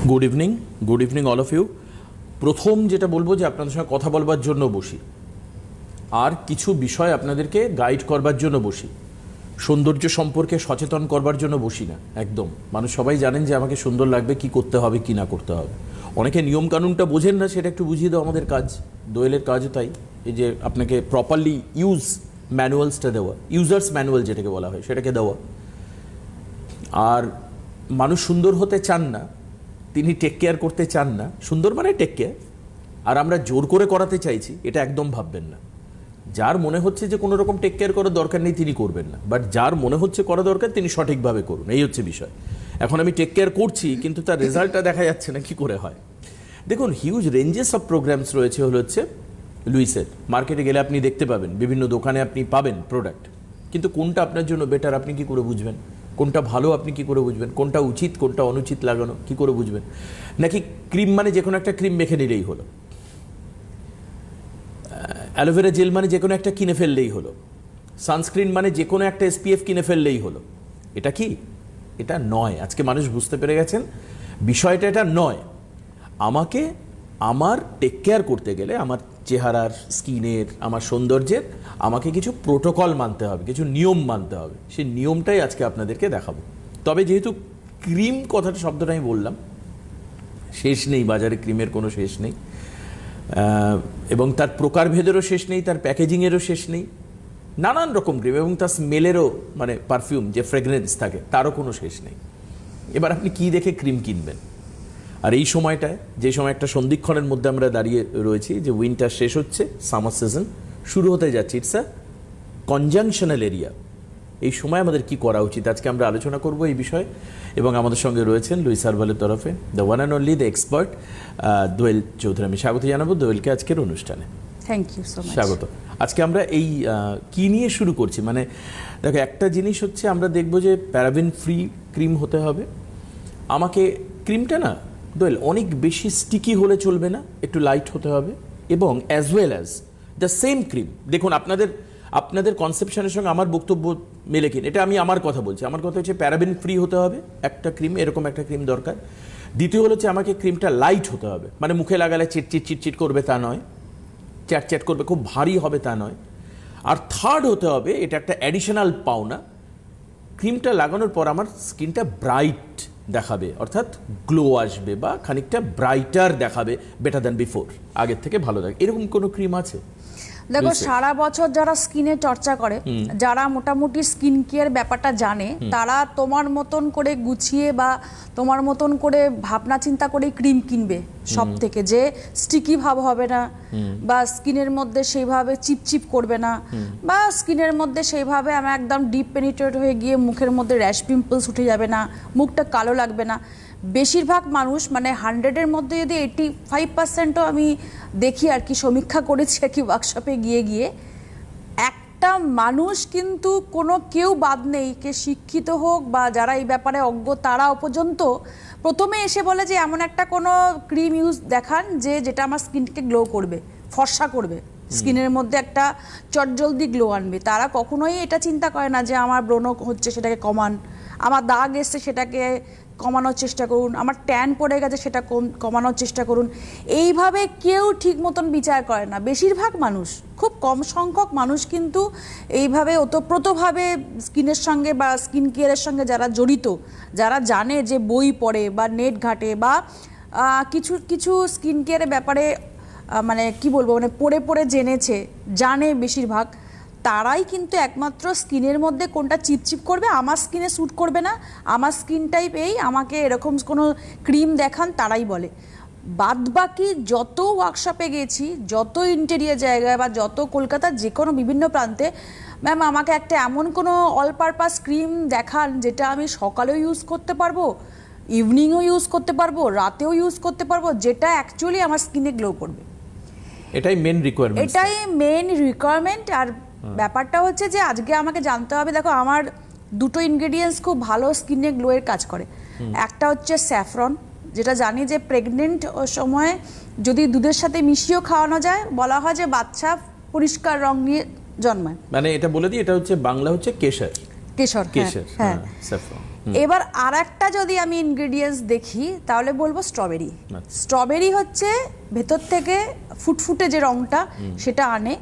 Good evening all of you. প্রথম যেটা বলবো যে আপনাদের সঙ্গে কথা বলবার জন্য বসি, আর কিছু বিষয় আপনাদেরকে গাইড করবার জন্য বসি, সৌন্দর্য সম্পর্কে সচেতন করবার জন্য বসি না। একদম মানুষ সবাই জানেন যে আমাকে সুন্দর লাগবে, কি করতে হবে কি না করতে হবে। অনেকে নিয়মকানুনটা বোঝেন না, সেটা একটু বুঝিয়ে দেওয়া আমাদের কাজ। দোয়েলের কাজও তাই, এই যে আপনাকে প্রপারলি ইউজ ম্যানুয়ালসটা দেওয়া, ইউজার্স ম্যানুয়াল যেটাকে বলা হয় সেটাকে দেওয়া। আর মানুষ সুন্দর হতে চান না, তিনি টেক কেয়ার করতে চান না। সুন্দর মানে টেক কেয়ার, আর আমরা জোর করে করাতে চাইছি, এটা একদম ভাববেন না। যার মনে হচ্ছে যে কোনো রকম টেক কেয়ার করার দরকার নেই তিনি করবেন না, বাট যার মনে হচ্ছে করা দরকার তিনি সঠিকভাবে করুন, এই হচ্ছে বিষয়। এখন আমি টেক কেয়ার করছি কিন্তু তার রেজাল্টটা দেখা যাচ্ছে না, কি করে হয়? দেখুন, হিউজ রেঞ্জেস অফ প্রোগ্রামস রয়েছে হচ্ছে লুইসের। মার্কেটে গেলে আপনি দেখতে পাবেন, বিভিন্ন দোকানে আপনি পাবেন প্রোডাক্ট, কিন্তু কোনটা আপনার জন্য বেটার আপনি কি করে বুঝবেন? কোনটা ভালো আপনি কি করে বুঝবেন? কোনটা উচিত কোনটা অনুচিত লাগানো কি করে বুঝবেন? নাকি ক্রিম মানে যে কোনো একটা ক্রিম মেখে নিলেই হলো, অ্যালোভেরা জেল মানে যে কোনো একটা কিনে ফেললেই হলো, সানস্ক্রিন মানে যে কোনো একটা SPF কিনে ফেললেই হলো? এটা কি? এটা নয়। আজকে মানুষ বুঝতে পেরে গেছেন বিষয়টা, এটা নয়। আমাকে আমার টেক কেয়ার করতে গেলে আমার চেহারার, স্কিনের, আমার সৌন্দর্যের আমাকে কিছু প্রোটোকল মানতে হবে, কিছু নিয়ম মানতে হবে। সেই নিয়মটাই আজকে আপনাদেরকে দেখাবো। তবে যেহেতু ক্রিম কথাটা শব্দটা আমি বললাম, শেষ নেই, বাজারে ক্রিমের কোনো শেষ নেই, এবং তার প্রকারভেদেরও শেষ নেই, তার প্যাকেজিংয়েরও শেষ নেই। নানান রকম ক্রিম, এবং তার স্মেলেরও, মানে পারফিউম যে ফ্রেগরেন্স থাকে তারও কোনো শেষ নেই। এবার আপনি কি দেখে ক্রিম কিনবেন? আর এই সময়টায়, যে সময় একটা সন্ধিক্ষণের মধ্যে আমরা দাঁড়িয়ে রয়েছি, যে উইন্টার শেষ হচ্ছে, সামার সিজন শুরু হতে যাচ্ছে, ইটস আ কনজাংশনাল এরিয়া। এই সময় আমাদের কি করা উচিত আজকে আমরা আলোচনা করব এই বিষয়ে। এবং আমাদের সঙ্গে রয়েছেন লুইস হার্বালের তরফে the one and only, the expert Doyel Chowdhury. আমি স্বাগত জানাবো দোয়েলকে আজকের অনুষ্ঠানে। Thank you so much. স্বাগত। আজকে আমরা এই কি নিয়ে শুরু করছি, মানে দেখো, একটা জিনিস হচ্ছে আমরা দেখব যে প্যারাবেন ফ্রি ক্রিম হতে হবে। আমাকে ক্রিমটা না দোয়েল অনেক বেশি স্টিকি হলে চলবে না, একটু লাইট হতে হবে, এবং as well as the same cream. দেখুন, আপনাদের কনসেপশনের সঙ্গে আমার বক্তব্য মেলে কিনা, এটা আমি আমার কথা বলছি। আমার কথা হচ্ছে প্যারাবেন ফ্রি হতে হবে একটা ক্রিম, এরকম একটা ক্রিম দরকার। দ্বিতীয় হলো যে আমাকে ক্রিমটা লাইট হতে হবে, মানে মুখে লাগালে চিটচিট করবে তা নয়, চ্যাট করবে, খুব ভারী হবে তা নয়। আর থার্ড হতে হবে, এটা একটা অ্যাডিশনাল পাওনা, ক্রিমটা লাগানোর পর আমার স্কিনটা ব্রাইট দেখাবে, অর্থাৎ গ্লো আসবে বা খানিকটা ব্রাইটার দেখাবে, বেটার দ্যান বিফোর, আগের থেকে ভালো লাগে। এরকম কোনো ক্রিম আছে? দেখো, সারা বছর যারা স্কিনে চর্চা করে, যারা মোটামুটি স্কিন কেয়ার ব্যাপারটা জানে, তারা তোমার মতন করে গুছিয়ে বা তোমার মতন করে ভাবনা চিন্তা করে ক্রিম কিনবে সব থেকে, যে স্টিকি ভাব হবে না, বা স্কিনের মধ্যে সেইভাবে চিপচিপ করবে না, বা স্কিনের মধ্যে সেইভাবে আমার একদম ডিপ পেনিট্রেট হয়ে গিয়ে মুখের মধ্যে র্যাশ পিম্পলস উঠে যাবে না, মুখটা কালো লাগবে না। বেশিরভাগ মানুষ, মানে 100-এর মধ্যে যদি 85%ও আমি দেখি আর কি, সমীক্ষা করেছি আর কি ওয়ার্কশপে গিয়ে একটা মানুষ কিন্তু কোনো কেউ বাদ নেই, কে শিক্ষিত হোক বা যারা এই ব্যাপারে অজ্ঞ, তারাও পর্যন্ত প্রথমে এসে বলে যে এমন একটা কোনো ক্রিম ইউজ দেখান যেটা আমার স্কিনকে গ্লো করবে, ফর্সা করবে, স্কিনের মধ্যে একটা চটজলদি গ্লো আনবে। তারা কখনোই এটা চিন্তা করে না যে আমার ব্রণ হচ্ছে সেটাকে কমান, আমার দাগ এসছে সেটাকে কমানোর চেষ্টা করুন, আমার ট্যান পড়ে গেছে সেটা কমানোর চেষ্টা করুন। এইভাবে কেউ ঠিক মতন বিচার করে না। বেশিরভাগ মানুষ, খুব কম সংখ্যক মানুষ কিন্তু এইভাবে ওতপ্রোতভাবে স্কিনের সঙ্গে বা স্কিন কেয়ারের সঙ্গে যারা জড়িত, যারা জানে, যে বই পড়ে বা নেট ঘাটে বা কিছু স্কিন কেয়ারের ব্যাপারে মানে কি বলবো, মানে পড়ে জেনেছে, জানে বেশিরভাগ, তারাই কিন্তু একমাত্র স্কিনের মধ্যে কোনটা চিপচিপ করবে, আমার স্কিনে স্যুট করবে না, আমার স্কিন টাইপ এই, আমাকে এরকম কোনো ক্রিম দেখান, তারাই বলে। বাদবাকি যত ওয়ার্কশপে গেছি, যত ইন্টেরিয়ার জায়গায় বা যত কলকাতার যে কোনো বিভিন্ন প্রান্তে, ম্যাম আমাকে একটা এমন কোনো অল পারপাস ক্রিম দেখান যেটা আমি সকালেও ইউজ করতে পারবো, ইভিনিংও ইউজ করতে পারবো, রাতেও ইউজ করতে পারবো, যেটা অ্যাকচুয়ালি আমার স্কিনে গ্লো করবে। এটাই মেন রিকোয়ারমেন্ট। আর ব্যাপারটা হচ্ছে যে আজকে আমাকে জানতে হবে, দেখো আমার দুটো ইনগ্রেডিয়েন্টস খুব ভালো স্কিনে গ্লোয়ের কাজ করে। একটা হচ্ছে স্যাফরন, যেটা জানি যে প্রেগনেন্ট সময়ে যদি দুধের সাথে মিশিয়েও খাওয়ানো যায়, বলা হয় যে বাচ্চা পরিষ্কার রং নিয়ে জন্মায়। মানে এটা বলে দিই, এটা হচ্ছে বাংলা হচ্ছে কেশর। হ্যাঁ, স্যাফরন। এবার আর একটা যদি আমি ইনগ্রেডিয়েন্টস দেখি তাহলে বলবো স্ট্রবেরি। আচ্ছা। স্ট্রবেরি হচ্ছে ভেতর থেকে ফুটফুটে যে রংটা সেটা আনে।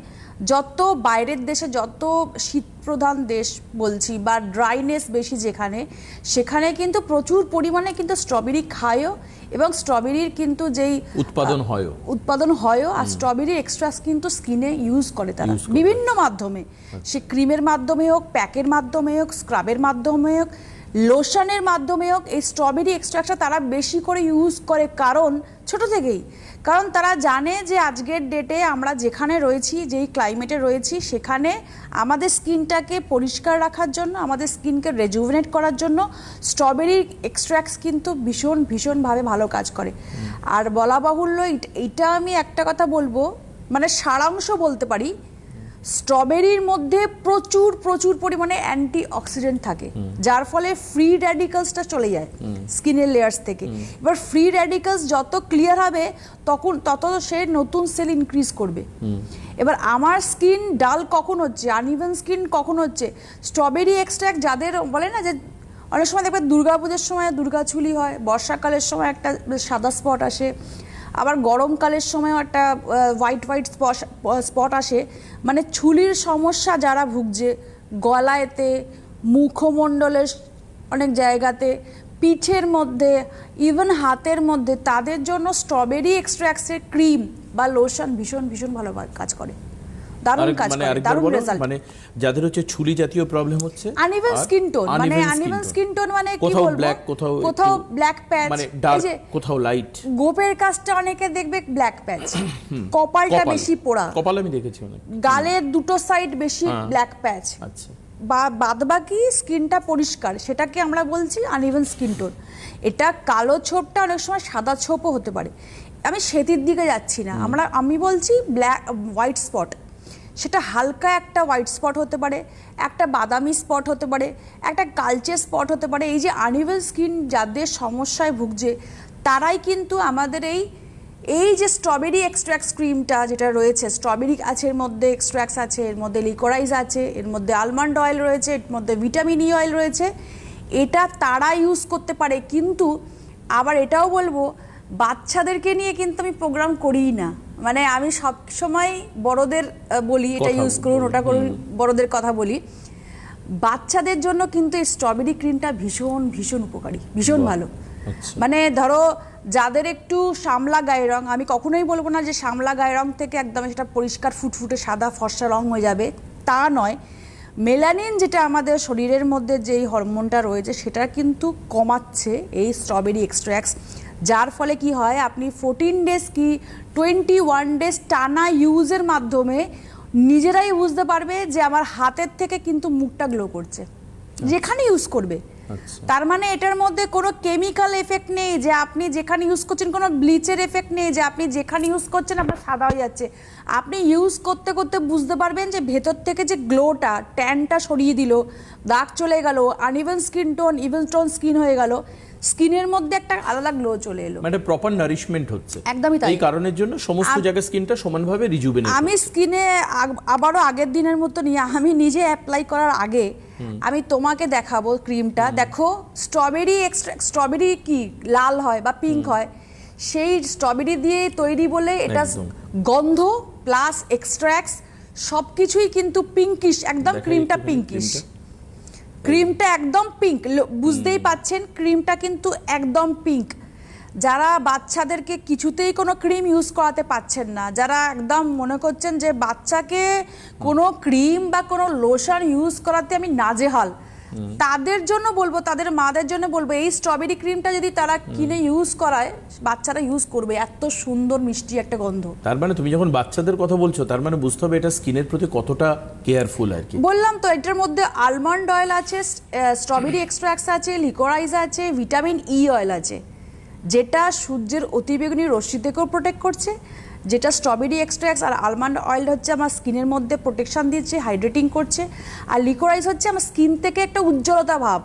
যত বাইরের দেশে, যত শীতপ্রধান দেশ বলছি বা ড্রাইনেস বেশি যেখানে, সেখানে কিন্তু প্রচুর পরিমাণে কিন্তু স্ট্রবেরি খায়ও, এবং স্ট্রবেরির কিন্তু যেই উৎপাদন হয়ও, আর স্ট্রবেরির এক্সট্রাক্টস কিন্তু স্কিনে ইউজ করে তারা বিভিন্ন মাধ্যমে, সে ক্রিমের মাধ্যমে হোক, প্যাকের মাধ্যমে হোক, স্ক্রাবের মাধ্যমে হোক, লোশনের মাধ্যমে হোক, এই স্ট্রবেরি এক্সট্রাক্টটা তারা বেশি করে ইউজ করে। কারণ ছোট থেকেই, কারণ তারা জানে যে আজকের ডেটে আমরা যেখানে রয়েছি, যেই ক্লাইমেটে রয়েছি, সেখানে আমাদের স্কিনটাকে পরিষ্কার রাখার জন্য, আমাদের স্কিনকে রেজুভেনেট করার জন্য স্ট্রবেরির এক্সট্রাক্টস কিন্তু ভীষণভাবে ভালো কাজ করে। আর বলা বাহুল্য, এইটা আমি একটা কথা বলবো, মানে সারাংশ বলতে পারি, স্ট্রবেরির মধ্যে প্রচুর পরিমাণে অ্যান্টি অক্সিডেন্ট থাকে, যার ফলে ফ্রি র্যাডিক্যালসটা চলে যায় স্কিনের লেয়ার্স থেকে। এবার ফ্রি র্যাডিক্যালস যত ক্লিয়ার হবে তত সে নতুন সেল ইনক্রিজ করবে। এবার আমার স্কিন ডাল কখন হচ্ছে, আনইভেন স্কিন কখন হচ্ছে, স্ট্রবেরি এক্সট্রাক্ট যাদের বলে না যে অনেক সময় দেখবে দুর্গাপুজোর সময় দুর্গাছুলি হয়, বর্ষাকালের সময় একটা সাদা স্পট আসে, আবার গরমকালের সময়ও একটা হোয়াইট স্পট আসে। মানে ছুলির সমস্যা যারা ভুগছে, গলায়তে, মুখমণ্ডলের অনেক জায়গাতে, পিঠের মধ্যে, ইভেন হাতের মধ্যে, তাদের জন্য স্ট্রবেরি এক্সট্রাক্টসের ক্রিম বা লোশন ভীষণ ভালো কাজ করে, দারুণ কাজ করে, দারুণ রেজাল্ট। মানে যাদের হচ্ছে ছুলি জাতীয় প্রবলেম হচ্ছে, আনইভেন স্কিন টোন, মানে আনইভেন স্কিন টোন মানে কি বলবো, কোথাও ব্ল্যাক প্যাচ, মানে ডার্ক, কোথাও লাইট, গোপের কাছটা অনেকে দেখবে ব্ল্যাক প্যাচ, কপালটা বেশি পোড়া, কপাল আমি দেখেছি অনেক, গালের দুটো সাইড বেশি ব্ল্যাক প্যাচ, আচ্ছা, বা বাদবাকি স্কিনটা পরিষ্কার, সেটাকে আমরা বলছি আনইভেন স্কিন টোন। এটা কালো ছোপটা অনেক সময় সাদা ছোপও হতে পারে। আমি সেটির দিকে যাচ্ছি না, আমি বলছি হোয়াইট স্পট, সেটা হালকা একটা হোয়াইট স্পট হতে পারে, একটা বাদামি স্পট হতে পারে, একটা কালচে স্পট হতে পারে। এই যে আনইভেন স্কিন যাদের সমস্যায় ভুগছে, তারাই কিন্তু আমাদের এই যে স্ট্রবেরি এক্সট্রাক্টস ক্রিমটা যেটা রয়েছে, স্ট্রবেরি আছে এর মধ্যে, এক্সট্রাক্টস আছে এর মধ্যে, লিকোরাইজ আছে এর মধ্যে, আলমন্ড অয়েল রয়েছে এর মধ্যে, ভিটামিন ই অয়েল রয়েছে, এটা তারা ইউজ করতে পারে। কিন্তু আবার এটাও বলবো, বাচ্চাদেরকে নিয়ে কিন্তু আমি প্রোগ্রাম করিই না। মানে আমি সব সময় বড়দের বলি এটা ইউজ করুন, ওটা করুন, বড়দের কথা বলি। বাচ্চাদের জন্য কিন্তু এই স্ট্রবেরি ক্রিমটা ভীষণ উপকারী, ভীষণ ভালো। মানে ধরো যাদের একটু শ্যামলা গায়ের রং, আমি কখনোই বলবো না যে শ্যামলা গায়ের রং থেকে একদম সেটা পরিষ্কার ফুটফুটে সাদা ফর্সা রং হয়ে যাবে, তা নয়। মেলানিন যেটা আমাদের শরীরের মধ্যে যেই হরমোনটা রয়েছে, সেটা কিন্তু কমাচ্ছে এই স্ট্রবেরি এক্সট্রাক্টস, যার ফলে কি হয়, আপনি 14 ডেজ কি 21 ডেজ টানা ইউজের মাধ্যমে নিজেরাই বুঝতে পারবে যে আমার হাতের থেকে কিন্তু মুখটা গ্লো করছে, যেখানে ইউজ করবে। তার মানে এটার মধ্যে কোনো কেমিক্যাল এফেক্ট নেই যে আপনি যেখানে ইউজ করছেন, কোনো ব্লিচের এফেক্ট নেই যে আপনি যেখানে ইউজ করছেন আপনার সাদা হয়ে যাচ্ছে। আপনি ইউজ করতে করতে বুঝতে পারবেন যে ভেতর থেকে যে গ্লোটা, ট্যানটা সরিয়ে দিল, দাগ চলে গেল, uneven skin tone even tone skin হয়ে গেল, স্কিনের মধ্যে একটা আলাদা গ্লো চলে এলো, মানে প্রপার নারিশমেন্ট হচ্ছে। একদমই তাই। এই কারণের জন্য সমস্ত জায়গায় স্কিনটা সমানভাবে রিজুভেনেট। আমি স্কিনে আবারও আগের দিনের মতো নিয়ে আমি নিজে অ্যাপ্লাই করার আগে আমি তোমাকে দেখাবো ক্রিমটা। দেখো স্ট্রবেরি কি লাল হয় বা পিঙ্ক হয়, সেই স্ট্রবেরি দিয়ে তৈরি বলে এটা গন্ধ প্লাস এক্সট্রাক্টস সবকিছুই কিন্তু পিঙ্কিশ, একদম ক্রিমটা পিঙ্কিশ, ক্রিমটা একদম পিঙ্ক, বুঝতেই পাচ্ছেন ক্রিমটা কিন্তু একদম পিঙ্ক। যারা বাচ্চাদেরকে কিছুতেই কোনো ক্রিম ইউজ করাতে পাচ্ছেন না, যারা একদম মনে করছেন যে বাচ্চাকে কোনো ক্রিম বা কোনো লোশন ইউজ করাতে আমি নাজেহাল, তাদের জন্য বলবো, তাদের মাদের জন্য বলবো, এই স্ট্রবেরি ক্রিমটা যদি তারা কিনে ইউজ করায়, বাচ্চারা ইউজ করবে, এত সুন্দর মিষ্টি একটা গন্ধ। তার মানে তুমি যখন বাচ্চাদের কথা বলছো, তার মানে বুঝতে হবে এটা স্কিনের প্রতি কতটা কেয়ারফুল আর কি। বললাম তো, এটার মধ্যে আলমন্ড অয়েল আছে, স্ট্রবেরি এক্সট্রাক্টস আছে, লিকোরাইজ আছে, ভিটামিন ই অয়েল আছে, যেটা সূর্যের অতিবেগুনি রশ্মি থেকেও প্রোটেক্ট করছে, যেটা স্ট্রবেরি এক্সট্রাক্টস আর আলমন্ড অয়েল হচ্ছে আমার স্কিনের মধ্যে প্রোটেকশন দিচ্ছে, হাইড্রেটিং করছে, আর লিকোরাইজ হচ্ছে আমার স্কিন থেকে একটা উজ্জ্বলতা ভাব,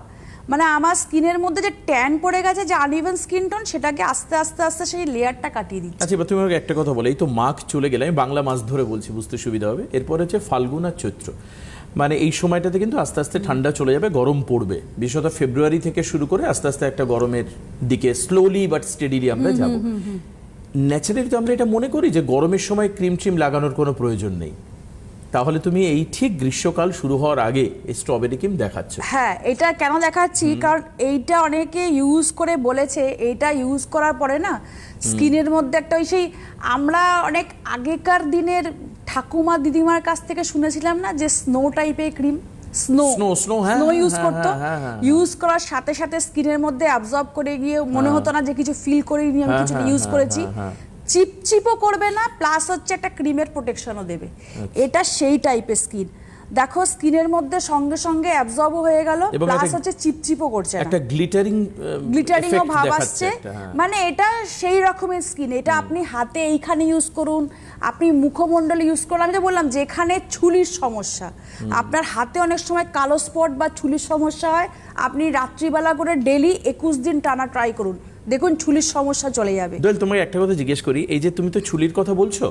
মানে আমার স্কিনের মধ্যে যে ট্যান পড়ে গেছে, যে আনইভেন স্কিন টোন, সেটাকে আস্তে আস্তে সেই লেয়ারটা কাটিয়ে দিচ্ছে। আচ্ছা, এবার তুমি আমাকে একটা কথা বলো, এই তো মাঘ চলে গেলে, আমি বাংলা মাস ধরে বলছি বুঝতে সুবিধা হবে, এরপর হচ্ছে ফাল্গুন আর চৈত্র। মানে এই সময়টাতে কিন্তু আস্তে আস্তে ঠান্ডা চলে যাবে, গরম পড়বে, বিশেষত ফেব্রুয়ারি থেকে শুরু করে আস্তে আস্তে একটা গরমের দিকে স্লোলি বাট স্টেডিলি আমরা যাব। ন্যাচারালি তো আমরা এটা মনে করি যে গরমের সময় ক্রিম ট্রিম লাগানোর কোনো প্রয়োজন নেই, তাহলে তুমি এই ঠিক গ্রীষ্মকাল শুরু হওয়ার আগে এই স্ট্রবেরি ক্রিম দেখাচ্ছ। হ্যাঁ, এটা কেন দেখাচ্ছি, কারণ এইটা অনেকে ইউজ করে বলেছে, এইটা ইউজ করার পরে না স্কিনের মধ্যে একটা ওই সেই আমরা অনেক আগেকার দিনের ঠাকুমা দিদিমার কাছ থেকে শুনেছিলাম না যে স্নো টাইপের ক্রিম, স্নো ইউজ করতো, ইউজ করার সাথে সাথে স্কিনের মধ্যে অ্যাবজর্ব করে গিয়ে মনে হতো না যে কিছু ফিল করে নিয়ে আমি কিছু ইউজ করেছি, চিপচিপও করবে না, প্লাস হচ্ছে একটা ক্রিমের প্রোটেকশনও দেবে। এটা সেই টাইপের স্কিন, দেখো স্কিনের মধ্যে সঙ্গে সঙ্গে অ্যাবজর্ব হয়ে গেল, প্লাস হচ্ছে চিপচিপও করছে না, একটা গ্লিটারিংও ভাব আসছে। মানে এটা সেই রকমের স্কিন, এটা আপনি হাতে এইখানে ইউজ করুন, আপনি মুখমণ্ডলে ইউজ করুন। আমি তো বললাম যেখানে চুলির সমস্যা, আপনার হাতে অনেক সময় কালো স্পট বা চুলির সমস্যা হয়, আপনি রাত্রিবেলা করে ডেলি 21 দিন টানা ট্রাই করুন, দেখুন চুলির সমস্যা চলে যাবে। দোয়েল, তোমাকে একটা কথা জিজ্ঞেস করি, এই যে তুমি তো চুলির কথা বলছো,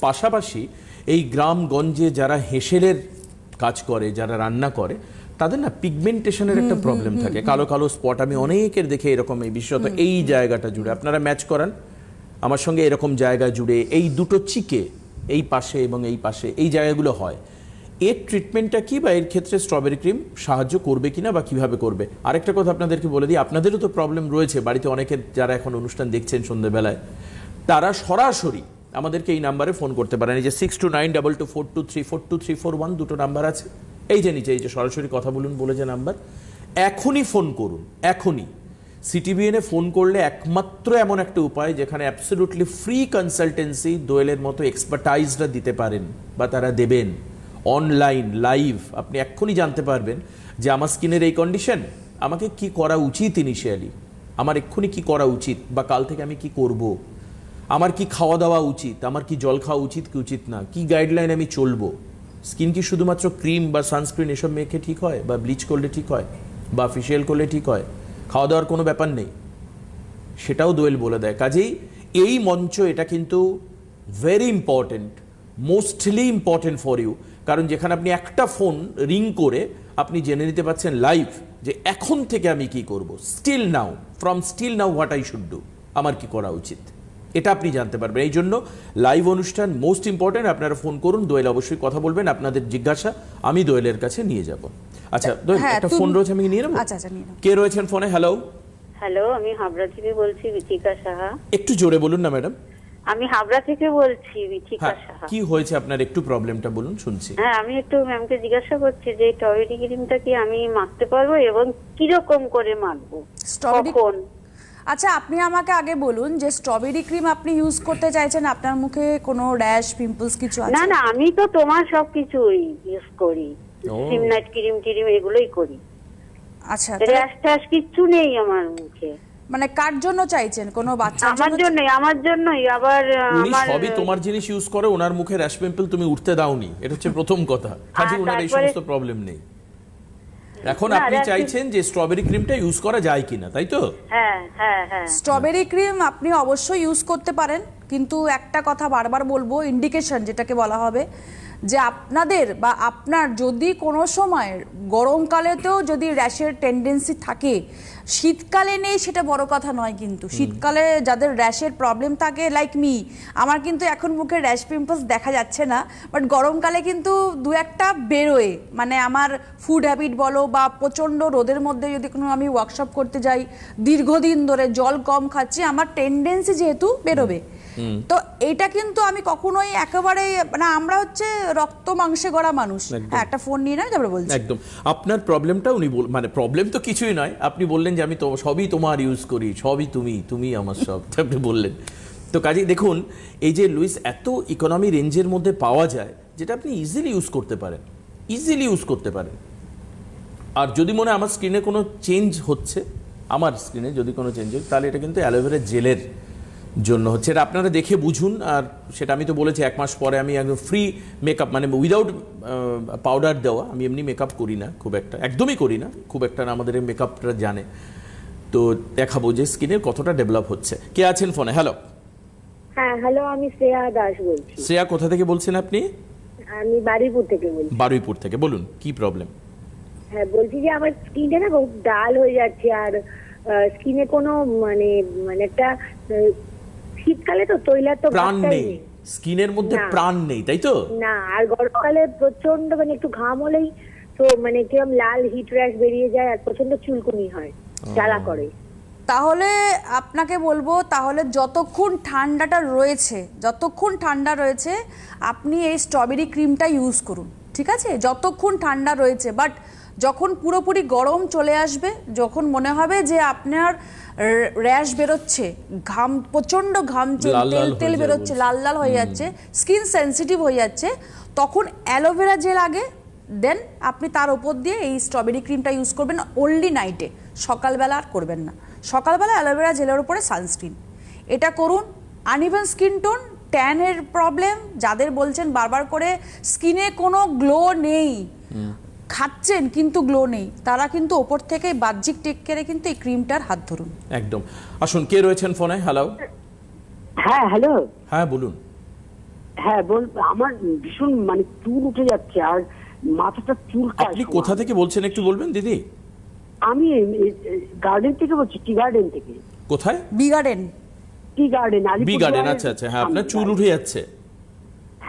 পাশাপাশি এই গ্রামগঞ্জে যারা হেঁসেলের কাজ করে, যারা রান্না করে, তাদের না পিগমেন্টেশনের একটা প্রবলেম থাকে, কালো কালো স্পট আমি অনেকের দেখে এরকম, এই বিশেষত এই জায়গাটা জুড়ে আপনারা ম্যাচ করান আমার সঙ্গে, এরকম জায়গা জুড়ে এই দুটো চিকে এই পাশে এবং এই পাশে এই জায়গাগুলো হয়, এর ট্রিটমেন্টটা কি, বা এর ক্ষেত্রে স্ট্রবেরি ক্রিম সাহায্য করবে কিনা বা কিভাবে করবে? আরেকটা কথা আপনাদেরকে বলে দিই, আপনাদেরও তো প্রবলেম রয়েছে বাড়িতে, অনেকের যারা এখন অনুষ্ঠান দেখছেন সন্ধ্যেবেলায়, তারা সরাসরি আমাদেরকে এই নাম্বারে ফোন করতে পারেন, এই যে 62922423423431 দুটো নাম্বার আছে, এই যে নিচে এই যে সরাসরি কথা বলুন বলে যে নাম্বার, এখনই ফোন করুন, এখনই। সিটিবিএনে ফোন করলে একমাত্র এমন একটা উপায় যেখানে অ্যাবসলিউটলি ফ্রি কনসালটেন্সি দোয়েলের মতো এক্সপার্টাইজরা দিতে পারেন বা তারা দেবেন, অনলাইন লাইভ আপনি এক্ষুনি জানতে পারবেন যে আমার স্কিনের এই কন্ডিশন, আমাকে কি করা উচিত, ইনিশিয়ালি আমার এক্ষুনি কি করা উচিত, বা কাল থেকে আমি কি করব, আমার কি খাওয়া দাওয়া উচিত, আমার কি জল খাওয়া উচিত কি উচিত না, কি গাইডলাইন আমি চলবো। স্কিন কি শুধুমাত্র ক্রিম বা সানস্ক্রিন এসব মেখে ঠিক হয়, বা ব্লিচ করলে ঠিক হয়, বা ফেশিয়াল করলে ঠিক হয়, খাওয়া দাওয়ার কোনো ব্যাপার নেই, সেটাও দোয়েল বলে দেয়। কাজেই এই মঞ্চ এটা কিন্তু very important, mostly important for you, কারণ যেখানে আপনি একটা ফোন রিং করে আপনি জেনে নিতে পারছেন লাইভ যে এখন থেকে আমি কি করব, still now, from still now what I should do, আমার কি করা উচিত, এটা আপনি জানতে পারবেন। এই জন্য লাইভ অনুষ্ঠান মোস্ট ইম্পর্টেন্ট, আপনারা ফোন করুন, দোয়েল অবশ্যই কথা বলবেন, আপনাদের জিজ্ঞাসা আমি দোয়েলের কাছে নিয়ে যাব। আচ্ছা দোয়েল, একটা ফোন রয়েছে, আমি নিয়ে নেব। আচ্ছা নিয়ে নাও। কে রয়েছেন ফোনে? হ্যালো। হ্যালো, আমি হাবড়া থেকে বলছি, বিথিকা সাহা। একটু জোরে বলুন না ম্যাডাম। আমি হাবড়া থেকে বলছি, বিথিকা সাহা। কি হয়েছে আপনার, একটু প্রবলেমটা বলুন, শুনছি। হ্যাঁ, আমি একটু ম্যামকে জিজ্ঞাসা করছি যে স্ট্রবেরি ক্রিমটা কি আমি মাখতে পারবো এবং কিরকম করে মাখবো, কখন? আচ্ছা, আপনি আমাকে আগে বলুন যে স্ট্রবেরি ক্রিম আপনি ইউজ করতে চাইছেন, আপনার মুখে কোনো র্যাশ পিম্পলস কিছু আছে? না না, আমি তো তোমার সবকিছুই ইউজ করি, সিমনাইট ক্রিম টিরিম এগুলোই করি। আচ্ছা, র্যাশ ট্যাশ কিচ্ছু নেই আমার মুখে। মানে কার জন্য চাইছেন, কোনো বাচ্চার জন্য? আমার জন্যই। আবার উনি সবই তোমার জিনিস ইউজ করে, ওনার মুখে র্যাশ পিম্পল তুমি উঠতে দাওনি, এটা হচ্ছে প্রথম কথা। কাজে ওনার এই সমস্ত প্রবলেম নেই। এখন আপনি চাইছেন যে স্ট্রবেরি ক্রিমটা ইউজ করা যায় কিনা, তাই তো? হ্যাঁ হ্যাঁ হ্যাঁ, স্ট্রবেরি ক্রিম আপনি অবশ্যই ইউজ করতে পারেন, কিন্তু একটা কথা বারবার বলবো, ইন্ডিকেশন যেটাকে বলা হবে, যে আপনাদের বা আপনার যদি কোনো সময় গরমকালেতেও যদি র্যাশের টেন্ডেন্সি থাকে, শীতকালে নেই সেটা বড় কথা নয়, কিন্তু শীতকালে যাদের র্যাশের প্রবলেম থাকে লাইক মি, আমার কিন্তু এখন মুখে র্যাশ পিম্পলস দেখা যাচ্ছে না, বাট গরমকালে কিন্তু দু একটা বেরোয়, মানে আমার ফুড হ্যাবিট বলো বা প্রচণ্ড রোদের মধ্যে যদি কোনো আমি ওয়ার্কশপ করতে যাই, দীর্ঘদিন ধরে জল কম খাচ্ছি, আমার টেন্ডেন্সি যেহেতু বেরোবে, তো এটা কিন্তু আমি কখনোই একেবারে, মানে আমরা হচ্ছে রক্ত মাংসে গড়া মানুষ। হ্যাঁ, একটা ফোন নিয়ে নেয়, তারপরে বলছি। একদম আপনার প্রবলেমটা উনি মানে প্রবলেম তো কিছুই নয়, আপনি বললেন যে আমি তো সবই তোমার ইউজ করি, সবই তুমি আমার সব, আপনি বললেন তো। কাজেই দেখুন, এই যে লুইস এত ইকোনমি রেঞ্জের মধ্যে পাওয়া যায়, যেটা আপনি ইজিলি ইউজ করতে পারেন। আর যদি মনে হয় আমার স্ক্রিনে কোনো চেঞ্জ হচ্ছে, আমার স্ক্রিনে যদি কোনো চেঞ্জ হয়, তাহলে এটা কিন্তু অ্যালোভেরা জেলের জন্য হচ্ছে, এটা আপনারা দেখে বুঝুন। আর সেটা আমি তো বলেছি 1 মাস পরে আমি একদম ফ্রি মেকআপ, মানে উইদাউট পাউডার দেওয়া, আমি এমনি মেকআপ করি না খুব একটা, একদমই করি না খুব একটা, না আমাদের মেকআপটা জানে, তো দেখাবো যে স্কিনের কতটা ডেভেলপ হচ্ছে। কে আছেন ফোনে? হ্যালো। হ্যাঁ হ্যালো, আমি শ্রেয়া দাস বলছি। শ্রেয়া, কোথা থেকে বলছেন আপনি? আমি বারুইপুর থেকে বলছি। বারুইপুর থেকে বলুন কি প্রবলেম? হ্যাঁ, বলছি যে আমার স্কিনটা না খুব ডাল হয়ে যাচ্ছে, আর স্কিনে কোনো মানে মানে একটা শীতকালে তো তৈলাক্ত প্রাণ ভাবটাই নেই, নেই। স্কিনের মধ্যে না। প্রাণ নেই, তাই তো? না, আর গরমকালে প্রচন্ড মানে একটু ঘাম হলেই তো মানে কিরম লাল হিট র্যাশ বেরিয়ে যায়, আর প্রচন্ড চুলকুনি হয়, জ্বালা করে। তাহলে আপনাকে বলবো, তাহলে যতক্ষণ ঠান্ডা রয়েছে আপনি এই স্ট্রবেরি ক্রিমটা ইউজ করুন, ঠিক আছে? যতক্ষণ ঠান্ডা রয়েছে। বাট যখন পুরোপুরি গরম চলে আসবে, যখন মনে হবে যে আপনার র্যাশ বেরোচ্ছে, ঘাম, প্রচন্ড ঘাম, লাল লাল তেল হয়ে বেরোচ্ছে, যায় লাল লাল হয়ে যাচ্ছে, স্কিন সেনসিটিভ হয়ে যাচ্ছে, তখন অ্যালোভেরা জেল আগে, দেন আপনি তার উপর দিয়ে এই স্ট্রবেরি ক্রিমটা ইউজ করবেন অনলি নাইটে, সকালবেলা আর করবেন না। সকালবেলা অ্যালোভেরা জেলের উপরে সানস্ক্রিন, এটা করুন। আনইভেন স্কিন টোন, ট্যানের প্রবলেম, যাদের বলছেন বারবার করে স্কিনে কোনো গ্লো নেই, খাচ্ছেন কিন্তু গ্লো নেই, তারা কিন্তু ওপর থেকে বাহ্যিক টেক কেয়ারে কিন্তু এই ক্রিমটার হাত ধরুন। একদম। আসুন, কে রয়েছেন ফোনে? হ্যালো। হ্যাঁ, হ্যালো। হ্যাঁ বলুন। হ্যাঁ, আমার ভীষণ মানে চুল উঠে যাচ্ছে, আর মাথাটা চুলকায়। আপনি কোথা থেকে বলছেন একটু বলবেন দিদি? আমি গার্ডেন থেকে বলছি, টি গার্ডেন থেকে। কোথায়? B garden. Tea garden, B garden, আচ্ছা আচ্ছা। হ্যাঁ, আপনার চুল উঠে যাচ্ছে।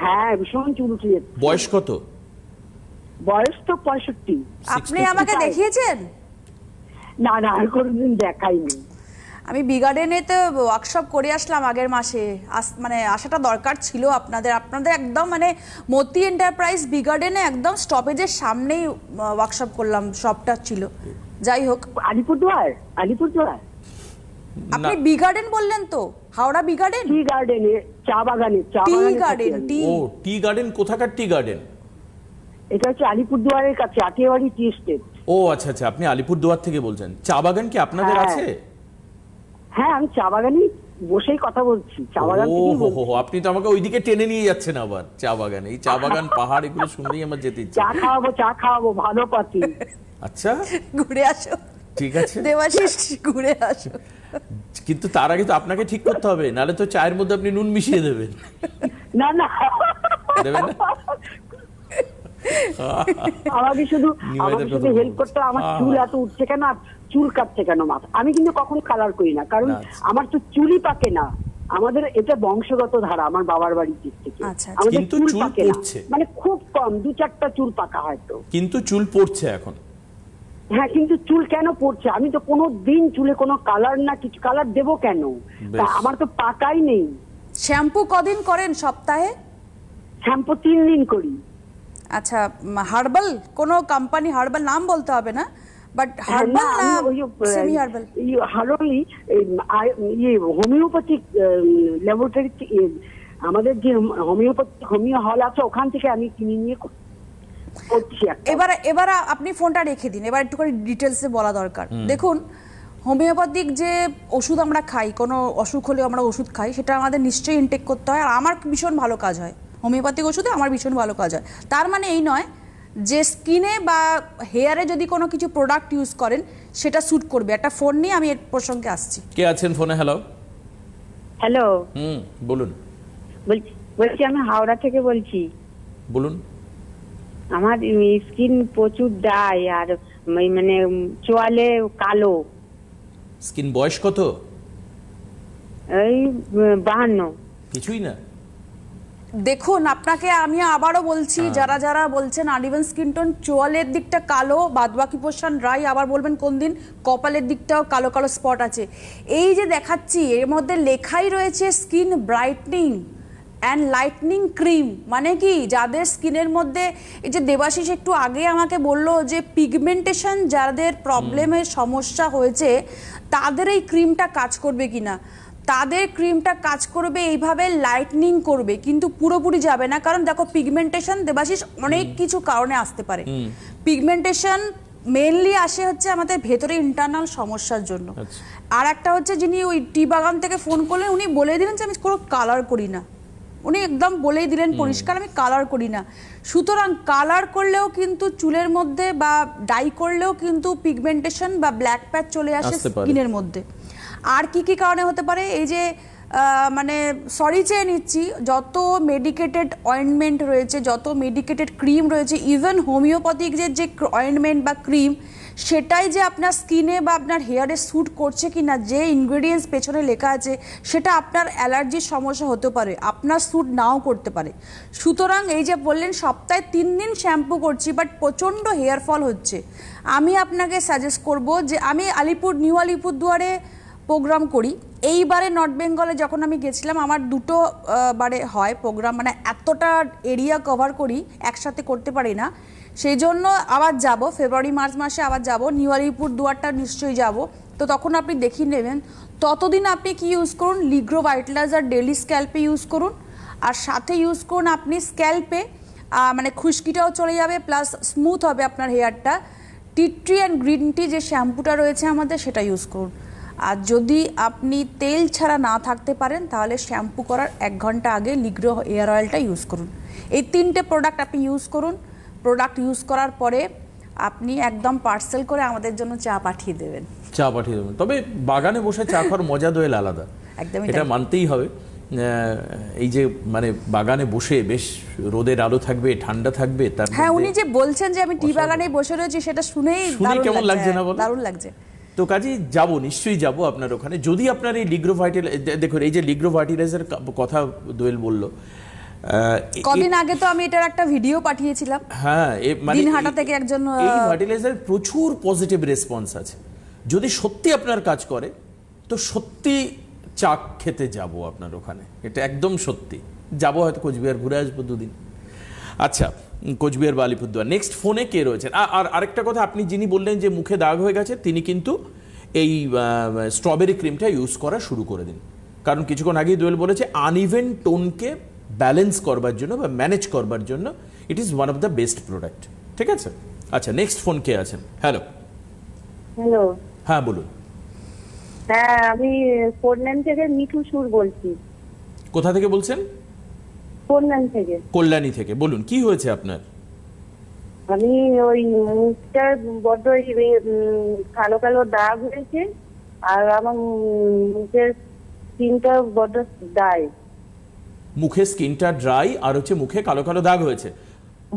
হ্যাঁ, ভীষণ চুল উঠে যাচ্ছে। বয়স কত? বয়স তো 65। আপনি আমাকে দেখিয়েছেন? না না, আর কোনোদিন দেখাইনি। আমি বি গার্ডেনেতে ওয়ার্কশপ করে আসলাম আগের মাসে, মানে আসাটা দরকার ছিল আপনাদের একদম মানে মতি এন্টারপ্রাইজ বি গার্ডেনে একদম স্টপেজের সামনেই ওয়ার্কশপ করলাম, শপটা ছিল। যাই হোক, আলিপুরদুয়ার। আপনি বি গার্ডেন বললেন তো, হাওড়া বি গার্ডেন? টি গার্ডেনে, চা বাগানে, টি গার্ডেন, টি। ও, টি গার্ডেন। কোথাকার টি গার্ডেন? এটা হচ্ছে আলিপুরদুয়ারের কাছে, আটিয়াবাড়ি টি এস্টেট। ও আচ্ছা আচ্ছা, আপনি আলিপুরদুয়ার থেকে বলছেন। চা বাগান কি আপনাদের হ্যাঁ। আছে? হ্যাঁ, আমি চা বাগানে বসেই কথা বলছি, চা বাগান ও থেকেই হো বলছি। হো, আপনি তো আমাকে ওইদিকে টেনে নিয়ে যাচ্ছেন আবার। চা বাগান, এই চা বাগান, পাহাড়, এগুলো শুনলেই আমার যেতে ইচ্ছে। চা খাওয়াবো ভালো পাতি। আচ্ছা, ঘুরে আসো, ঠিক আছে। দেবাশিস, ঘুরে আসো। কিন্তু তার আগে তো আপনাকে ঠিক করতে হবে, নাহলে তো চায়ের মধ্যে আপনি নুন মিশিয়ে দেবেন। না না, দেবেন না? আমাকে শুধু নিবেদের কথা হেল্প বলছি। করতে, আমার চুল এত উঠছে কেন, আর চুল কাটছে কেন মাথা। আমি কিন্তু কখনো কালার করি না, কারণ না, আচ্ছা। আমার তো চুলই পাকে না। আমাদের এটা বংশগত ধারা, আমার বাবার বাড়ির দিক থেকে। আচ্ছা, আমাদের কিন্তু চুল পাকে না, পড়ছে। মানে খুব কম, 2-4টা চুল পাকা হয়তো। কিন্তু চুল পড়ছে এখন। হ্যাঁ, কিন্তু চুল কেন পড়ছে? আমি তো কোনো দিন চুলে কোনো কালার না কিছু, কালার দেবো কেন? তা বেশ। আমার তো পাকাই নেই। শ্যাম্পু কদিন করেন সপ্তাহে? শ্যাম্পু 3 দিন করি। আচ্ছা, হার্বাল কোনো কোম্পানি, হার্বাল নাম বলতে হবে না, বাট হার্বাল না সেমি হার্বাল? হোমিওপ্যাথিক ল্যাবরেটরি, আমাদের যে হোমিও হল আছে, ওখান থেকে আমি কিনে নিয়ে করছি একটা। এবার আপনি ফোনটা রেখে দিন, এবার একটু করে ডিটেলসে বলা দরকার। দেখুন, হোমিওপ্যাথিক যে ওষুধ আমরা খাই, কোনো অসুখ হলে আমরা ওষুধ খাই, সেটা আমাদের নিশ্চয়ই ইনটেক করতে হয়। আর আমার ভীষণ ভালো কাজ হয় হোমিওপ্যাথিক ওষুধে, আমার ভীষণ ভালো কাজ হয়। তার মানে এই নয় যে স্কিনে বা হেয়ারে যদি কোনো কিছু প্রোডাক্ট ইউজ করেন সেটা স্যুট করবে। একটা ফোন নিয়ে আমি এর প্রসঙ্গে আসছি। কে আছেন ফোনে? হ্যালো। হ্যালো, বলুন। বলছি আমি হাওড়া থেকে বলছি। বলুন। আমার স্কিন প্রচুর ড্রাই, আর মানে চোয়ালে কালো। স্কিন বয়স কত? এই 52। কিছুই না। দেখুন, আপনাকে আমি আবারও বলছি, যারা যারা বলছেন আনইভেন স্কিন টোন, চোয়ালের দিকটা কালো, বাদবাকি পোর্শন ড্রাই, আবার বলবেন কোন দিন কপালের দিকটাও কালো কালো স্পট আছে, এই যে দেখাচ্ছি এর মধ্যে লেখাই রয়েছে skin brightening and lightning cream. মানে কি, যাদের স্কিনের মধ্যে, এই যে দেবাশিস একটু আগে আমাকে বললো যে পিগমেন্টেশন যাদের প্রবলেমের সমস্যা হয়েছে তাদের এই ক্রিমটা কাজ করবে কিনা। তাদের ক্রিমটা কাজ করবে এইভাবে, লাইটনিং করবে, কিন্তু পুরোপুরি যাবে না। কারণ দেখো, পিগমেন্টেশন দেবাশিস অনেক কিছু কারণে আসতে পারে। পিগমেন্টেশন মেইনলি আসে হচ্ছে আমাদের ভেতরে ইন্টারনাল সমস্যার জন্য। আর একটা হচ্ছে, যিনি ওই টি বাগান থেকে ফোন করলেন, উনি বলে দিলেন যে আমি কোনো কালার করি না। উনি একদম বলেই দিলেন পরিষ্কার, আমি কালার করি না। সুতরাং কালার করলেও কিন্তু চুলের মধ্যে বা ডাই করলেও কিন্তু পিগমেন্টেশন বা ব্ল্যাক প্যাচ চলে আসে স্কিনের মধ্যে। আর কি কি কারণে হতে পারে? এই যে মানে সরি চেয়ে নিচ্ছি, যত মেডিকেটেড অয়েন্টমেন্ট রয়েছে, যত মেডিকেটেড ক্রিম রয়েছে, ইভেন হোমিওপ্যাথিক যে অয়েন্টমেন্ট বা ক্রিম, সেটাই যে আপনার স্কিনে বা আপনার হেয়ারে স্যুট করছে কি না, যে ইনগ্রেডিয়েন্টস পেছনে লেখা আছে সেটা আপনার অ্যালার্জির সমস্যা হতে পারে, আপনার স্যুট নাও করতে পারে। সুতরাং এই যে বললেন সপ্তাহে 3 দিন শ্যাম্পু করছি বাট প্রচণ্ড হেয়ার ফল হচ্ছে, আমি আপনাকে সাজেস্ট করব যে আমি নিউ আলিপুরদুয়ারে প্রোগ্রাম করি। এইবারে নর্থ বেঙ্গলে যখন আমি গেছিলাম, আমার 2টো বারে হয় প্রোগ্রাম, মানে এতটা এরিয়া কভার করি একসাথে করতে পারি না, সেই জন্য আবার যাব ফেব্রুয়ারি মার্চ মাসে আবার যাব, নিউ আলিপুরদুয়ারটা নিশ্চয়ই যাব। তো তখন আপনি দেখিয়ে নেবেন, ততদিন আপনি কি ইউজ করুন, লিগ্রো ভাইটালাইজার ডেলি স্ক্যাল্পে ইউজ করুন, আর সাথে ইউজ করুন আপনি স্ক্যাল্পে, মানে খুশকিটাও চলে যাবে প্লাস স্মুথ হবে আপনার হেয়ারটা। Tea tree and green tea যে শ্যাম্পুটা রয়েছে আমাদের, সেটা ইউজ করুন। আর যদি আপনি তেল ছাড়া না থাকতে পারেন তাহলে শ্যাম্পু করার 1 ঘন্টা আগে লিগ্রো হেয়ার অয়েলটা ইউজ করুন। এই 3টে প্রোডাক্ট আপনি ইউজ করুন। প্রোডাক্ট ইউজ করার পরে আপনি একদম পার্সেল করে আমাদের জন্য চা পাঠিয়ে দেবেন। চা পাঠিয়ে দেবেন, তবে বাগানে বসে চা খাওয়ার মজা দোয়েল আলাদা, একদমই এটা তাই। মানতেই হবে। এই যে মানে বাগানে বসে বেশ রোদের আলো থাকবে, ঠান্ডা থাকবে, তার হ্যাঁ, মধ্যে উনি যে বলছেন যে আমি টি বাগানে বসে রয়েছি, সেটা শুনেই শুনে কেমন লাগছে না বলো? দারুণ লাগছে। তো কাজেই যাব, নিশ্চয়ই যাব আপনার ওখানে। যদি আপনার এই লিগ্রো দেখুন, এই যে লিগ্রো ভাইটালাইজার কথা দোয়েল বলল, কদিন আগে তো আমি এটার একটা ভিডিও পাঠিয়েছিলাম। হ্যাঁ, মানে দিনহাটা থেকে একজন এই ভার্টিলাইজার প্রচুর পজিটিভ রেসপন্স আছে। যদি সত্যি আপনার কাজ করে তো সত্যি চা খেতে যাব আপনার ওখানে, এটা একদম সত্যি। যাব, হয়তো কোচবিহার ঘুরে আসবো 2 দিন। আচ্ছা, কোচবিহার বা আলিপুরদুয়ার। নেক্সট ফোনে কে রয়েছেন? আর আরেকটা কথা, আপনি যিনি বললেন যে মুখে দাগ হয়ে গেছে, তিনি কিন্তু এই স্ট্রবেরি ক্রিমটা ইউজ করা শুরু করে দিন। কারণ কিছুক্ষণ আগেই দোয়েল বলেছে আনইভেন টোনকে ব্যালেন্স করবার জন্য বা ম্যানেজ করবার জন্য it is one of the best product. ঠিক আছে? আচ্ছা, নেক্সট ফোন কে আছেন? হ্যালো। হ্যালো, হ্যাঁ বলুন। হ্যাঁ আমি ফোরল্যান থেকে মিঠু সুর বলছি। কোথা থেকে বলছেন? ফোরল্যান থেকে। কল্যাণী থেকে। বলুন, কি হয়েছে আপনার? আমি ওই মুখটা বড্ড কালো কালো দাগ হয়েছে, আর আমার মুখের স্কিনটা বড্ড ড্রাই। মুখে স্কিনটা ড্রাই আর হচ্ছে মুখে কালো কালো দাগ হয়েছে।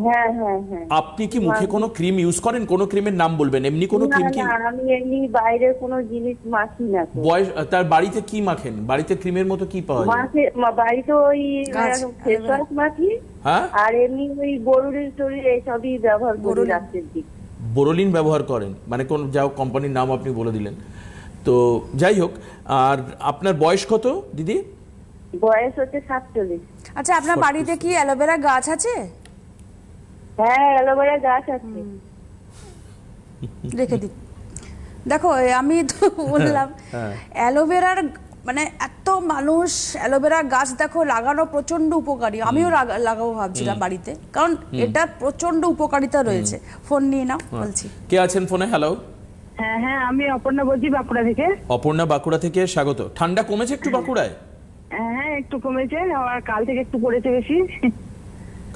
হ্যাঁ হ্যাঁ হ্যাঁ। আপনি কি মুখে কোনো ক্রিম ইউজ করেন? কোনো ক্রিমের নাম বলবেন, এমনি কোনো না ক্রিম কি? না, আমি এমনি বাইরের কোনো জিনিস মাখি না তো। বয়স তার বাড়িতে কি মাখেন? বাড়িতে ক্রিমের মতো কি পাওয়া যায়? বাড়িতে ওই ফেস ওয়াশ মাখি, হ্যাঁ, আর এমনি ওই বরুড়ির টরুড়ি এইসবই ব্যবহার করি রাত্রের দিক। বোরোলিন ব্যবহার করেন, মানে কোন যা কোম্পানির নাম আপনি বলে দিলেন। তো যাই হোক, আর আপনার বয়স কত দিদি? বয়স হচ্ছে 47। আচ্ছা, আপনার বাড়িতে কি অ্যালোভেরা গাছ আছে? হ্যাঁ, অ্যালোভেরা গাছ আছে। রেখে দিন। দেখো, আমি তো বললাম অ্যালোভেরার মানে এত মানুষ অ্যালোভেরা গাছ দেখো লাগানো প্রচন্ড উপকারী। আমিও লাগাবো ভাবছিলাম বাড়িতে, কারণ এটা প্রচন্ড উপকারিতা রয়েছে। ফোন নিয়ে নাও, বলছি। কে আছেন ফোনে? হ্যালো। হ্যাঁ হ্যাঁ, আমি অপর্ণা বলছি বাঁকুড়া থেকে। অপর্ণা বাঁকুড়া থেকে স্বাগত। ঠান্ডা কমেছে একটু বাঁকুড়ায়? হ্যাঁ, একটু কমেছে, আর কাল থেকে একটু পড়েছে বেশি।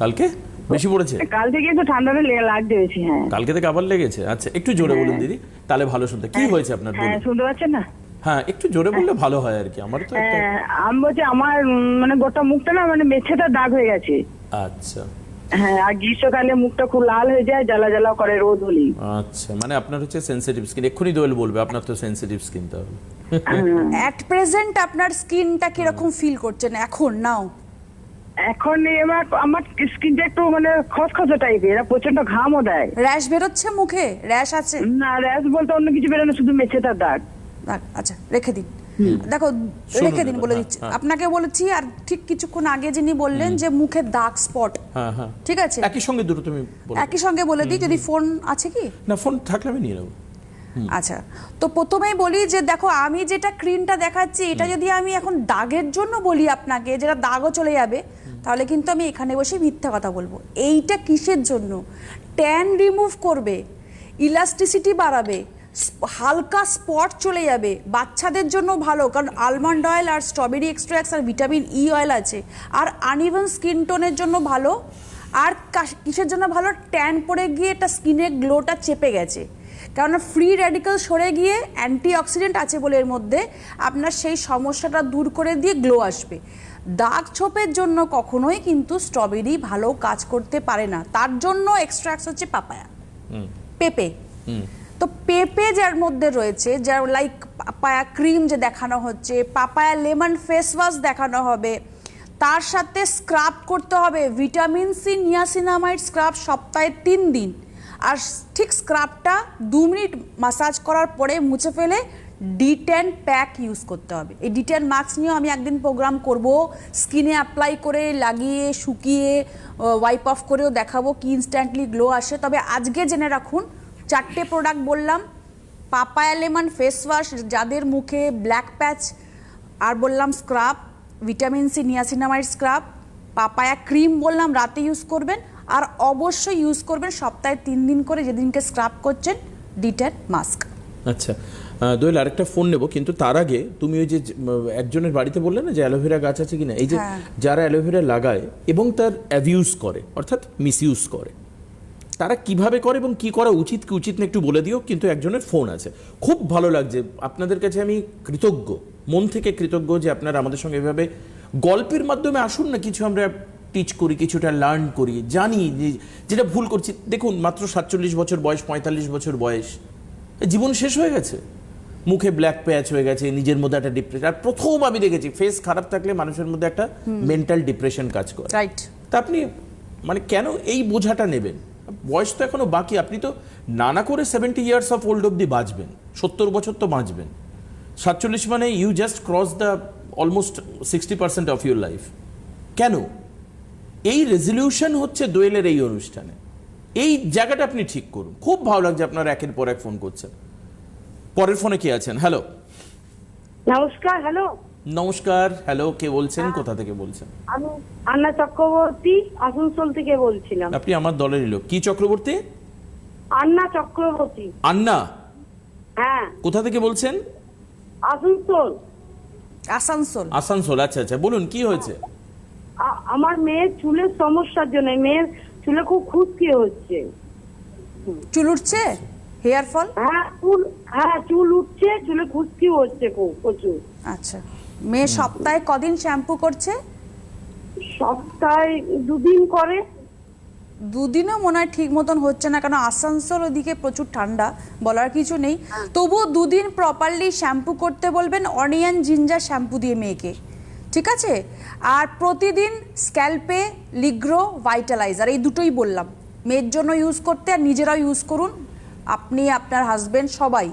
কালকে বেশি পড়েছে? কাল থেকে একটু ঠান্ডাটা লাগছে বেশি। হ্যাঁ, কালকে থেকে আবার লেগেছে? আচ্ছা, একটু জোরে বলুন দিদি, তাহলে ভালো শুনতে। কি হয়েছে আপনার? হ্যাঁ, বলুন। শুনতে পাচ্ছেন না? হ্যাঁ, একটু জোরে বললে ভালো হয় আর কি। আমার তো একটা আমি বলছি আমার মানে গোটা মুখটা না মানে মেছেটা দাগ হয়ে গেছে। আচ্ছা হ্যাঁ, আর গ্রীষ্মকালে মুখটা খুব লাল হয়ে যায়, জ্বালা জ্বালা করে রোদ হলি। আচ্ছা, মানে আপনার হচ্ছে সেনসিটিভ স্কিন। এক্ষুনি দোয়েল বলবে আপনার তো সেনসিটিভ স্কিন। তাহলে অ্যাট প্রেজেন্ট আপনার স্কিনটা কিরকম ফিল করছেন এখন নাও? এখন এবার আমার স্কিনটা একটু মানে খসখসে টাইপের, এরা প্রচন্ড ঘামও দেয়। র্যাশ বেরোচ্ছে মুখে? র্যাশ আছে? না, র্যাশ বলতে অন্য কিছু বেরোয় না, শুধু মেছেটার দাগ। আচ্ছা, রেখে দিন। দেখো, রেখে দিন বলে দিচ্ছি। আপনাকে বলেছি, আর ঠিক কিছুক্ষণ আগে যিনি বললেন যে মুখে দাগ স্পট, হ্যাঁ হ্যাঁ, ঠিক আছে, একই সঙ্গে দুটো তুমি বলো। একই সঙ্গে বলে দিই। যদি ফোন আছে কি? না, ফোন থাকলে আমি নিয়ে নেবো। আচ্ছা, তো প্রথমেই বলি যে দেখো, আমি যেটা ক্রিমটা দেখাচ্ছি, এটা যদি আমি এখন দাগের জন্য বলি আপনাকে, যেটা দাগও চলে যাবে, তাহলে কিন্তু আমি এখানে বসে মিথ্যা কথা বলবো। এইটা কিসের জন্য? ট্যান রিমুভ করবে, ইলাস্টিসিটি বাড়াবে, হালকা স্পট চলে যাবে, বাচ্চাদের জন্য ভালো, কারণ আলমন্ড অয়েল আর স্ট্রবেরি এক্সট্রাক্টস আর ভিটামিন ই অয়েল আছে। আর আনইভেন স্কিন টোনের জন্য ভালো। আর কিসের জন্য ভালো? ট্যান পড়ে গিয়ে এটা স্কিনের গ্লোটা চেপে গেছে। কেননা ফ্রি রেডিক্যাল সরে গিয়ে অ্যান্টিঅক্সিডেন্ট আছে বলে এর মধ্যে আপনার সেই সমস্যাটা দূর করে দিয়ে গ্লো আসবে। দাগ ছোপের জন্য কখনোই কিন্তু স্ট্রবেরি ভালো কাজ করতে পারে না, তার জন্য এক্সট্রাক্টস হচ্ছে পাপায়া, পেঁপে। তো পেঁপে যার মধ্যে রয়েছে, যার লাইক পাপায়া ক্রিম যে দেখানো হচ্ছে, পাপায়া লেমন ফেস ওয়াশ দেখানো হবে, তার সাথে স্ক্রাব করতে হবে ভিটামিন সি নিয়াসিনামাইড স্ক্রাব সপ্তাহে 3 দিন। আর ঠিক স্ক্রাবটা 2 মিনিট মাসাজ করার পরে মুছে ফেলে D10 প্যাক ইউজ করতে হবে। এই D10 মাস্ক নিয়েও আমি একদিন প্রোগ্রাম করব, স্কিনে অ্যাপ্লাই করে লাগিয়ে শুকিয়ে ওয়াইপ অফ করেও দেখাবো কি ইনস্ট্যান্টলি গ্লো আসে। তবে আজকে জেনে রাখুন 4টে প্রোডাক্ট বললাম, পাপায়া লেমন ফেস ওয়াশ যাদের মুখে ব্ল্যাক প্যাচ, আর বললাম scrub vitamin C niacinamide scrub, papaya cream বললাম রাতে ইউজ করবেন, আর অবশ্যই ইউজ করবেন সপ্তাহে 3 দিন করে, যেদিনকে স্ক্রাব করছেন D10 মাস্ক। আচ্ছা দোয়েল, আরেকটা ফোন নেব, কিন্তু তার আগে তুমি ওই যে একজনের বাড়িতে বললে না যে অ্যালোভেরা গাছ আছে কিনা, এই যে যারা অ্যালোভেরা লাগায় এবং তার অ্যাবিউজ করে অর্থাৎ মিসইউজ করে, তারা কিভাবে করে এবং কি করা উচিত কি উচিত না একটু বলে দিও। কিন্তু একজনের ফোন আছে, খুব ভালো লাগছে, আপনাদের কাছে আমি কৃতজ্ঞ, মন থেকে কৃতজ্ঞ যে আপনারা আমাদের সঙ্গে এভাবে গল্পের মাধ্যমে আসুন না, কিছু আমরা টিচ করি, কিছুটা লার্ন করি, জানি যেটা ভুল করছি। দেখুন মাত্র 47 বছর বয়স, 45 বছর বয়স, জীবন শেষ হয়ে গেছে, মুখে ব্ল্যাক প্যাচ হয়ে গেছে, নিজের মধ্যে একটা ডিপ্রেশন। আর প্রথম আমি দেখেছি ফেস খারাপ থাকলে মানুষের মধ্যে একটা মেন্টাল ডিপ্রেশন কাজ করে। রাইট। তা আপনি মানে কেন এই বোঝাটা নেবেন? বয়স তো এখনো বাকি, আপনি তো নানা করে 70 ইয়ার্স অফ ওল্ড অব্দি বাঁচবেন, 70 বছর তো বাঁচবেন। 47 মানে you just cross the almost 60% of your life. কেন এই রেজলিউশন হচ্ছে দোয়েলের এই অনুষ্ঠানে? এই জায়গাটা আপনি ঠিক করুন। খুব ভালো লাগছে আপনারা একের পর এক ফোন করছেন। পরের ফোনে কে আছেন? হ্যালো। নমস্কার। হ্যালো। নমস্কার। হ্যালো, কে বলছেন, কোথা থেকে বলছেন? আমি আন্না চক্রবর্তী আসানসোল থেকে বলছিলাম। আপনি আমার দলেরই লোক। কি চক্রবর্তী? আন্না চক্রবর্তী। আন্না? হ্যাঁ। কোথা থেকে বলছেন? আসানসোল। আসানসোল। আসানসোল, আচ্ছা আচ্ছা, বলুন কি হয়েছে? আমার মেয়ের চুলের সমস্যার জন্য, মেয়ের চুলে খুব খুশকি হচ্ছে। চুল উঠছে, হেয়ার ফল? হ্যাঁ চুল উঠছে, চুলে খুশকি হচ্ছে খুব প্রচুর। আচ্ছা, মেয়ে সপ্তাহে কদিন শ্যাম্পু করছে? সপ্তাহে 2 দিন করে। 2 দিনও মনে হয় ঠিক মতন হচ্ছে না, কারণ আসানসোল ওদিকে প্রচুর ঠান্ডা, বলার কিছু নেই। তবুও 2 দিন প্রপারলি শ্যাম্পু করতে বলবেন, অনিয়ন জিঞ্জার শ্যাম্পু দিয়ে মেয়েকে, ঠিক আছে? আর প্রতিদিন স্ক্যাল্পে লিগ্রো ভাইটালাইজার, এই দুটোই বললাম মেয়ের জন্য ইউজ করতে, আর নিজেরাও ইউজ করুন, আপনি আপনার হাজবেন্ড সবাই।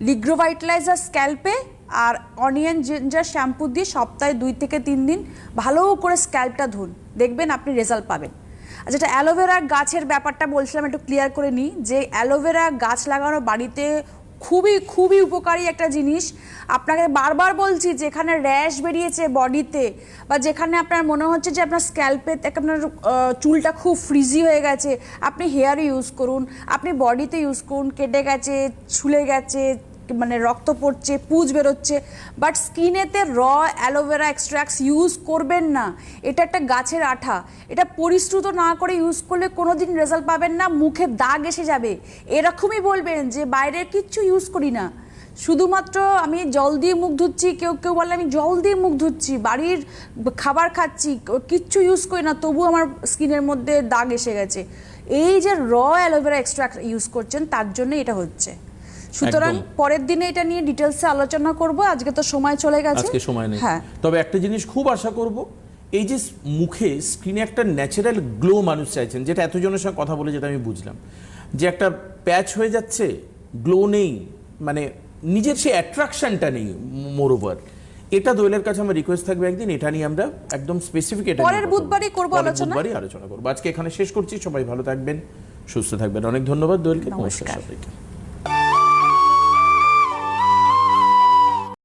লিগ্রো ভাইটালাইজার স্ক্যাল্পে আর অনিয়ন জিঞ্জার শ্যাম্পু দিয়ে সপ্তাহে 2 থেকে 3 দিন ভালো করে স্ক্যাল্পটা ধুন, দেখবেন আপনি রেজাল্ট পাবেন। আর যেটা অ্যালোভেরা গাছের ব্যাপারটা বলছিলাম, একটু ক্লিয়ার করে নিই যে অ্যালোভেরা গাছ লাগানো বাড়িতে খুবই খুবই উপকারী একটা জিনিস। আপনাকে বারবার বলছি, যেখানে র্যাশ বেরিয়েছে বডিতে, বা যেখানে আপনার মনে হচ্ছে যে আপনার স্ক্যাল্পে আপনার চুলটা খুব ফ্রিজি হয়ে গেছে, আপনি হেয়ারে ইউজ করুন, আপনি বডিতে ইউজ করুন। কেটে গেছে, ছুলে গেছে, মানে রক্ত পড়ছে, পুজ বেরোচ্ছে, বাট স্কিনেতে অ্যালোভেরা এক্সট্রাক্টস ইউজ করবেন না। এটা একটা গাছের আঠা, এটা পরিশ্রুত না করে ইউজ করলে কোনোদিন রেজাল্ট পাবেন না, মুখে দাগ এসে যাবে। এরকমই বলবেন যে বাইরের কিচ্ছু ইউজ করি না, শুধুমাত্র আমি জল দিয়ে মুখ ধুচ্ছি, কেউ কেউ বলে আমি জল দিয়ে মুখ ধুচ্ছি, বাড়ির খাবার খাচ্ছি, কিচ্ছু ইউজ করি না, তবু আমার স্কিনের মধ্যে দাগ এসে গেছে। এই যে অ্যালোভেরা এক্সট্রাক্ট ইউজ করছেন, তার জন্য এটা হচ্ছে। সুতরাং পরের দিনে এটা নিয়ে ডিটেলসে আলোচনা করব, আজকে তো সময় চলে গেছে, আজকে সময় নেই। হ্যাঁ, তবে একটা জিনিস খুব আশা করব, এই যে মুখে স্ক্রিনে একটা ন্যাচারাল গ্লো মানুষ চাইছেন, যেটা এতজনের সঙ্গে কথা বলে যেটা আমি বুঝলাম, যে একটা প্যাচ হয়ে যাচ্ছে, গ্লো নেই, মানে নিজের সেই অ্যাট্রাকশনটা নেই। মোরওভার, এটা দোয়েলের কাছে আমার রিকোয়েস্ট থাকবে, একদিন এটা নিয়ে আমরা একদম স্পেসিফিক এটা পরের বুধবারই করব আলোচনা। বুধবারই আলোচনা করব। আজকে এখানে শেষ করছি, সবাই ভালো থাকবেন, সুস্থ থাকবেন। অনেক ধন্যবাদ দোয়েলকে। নমস্কার সবাইকে।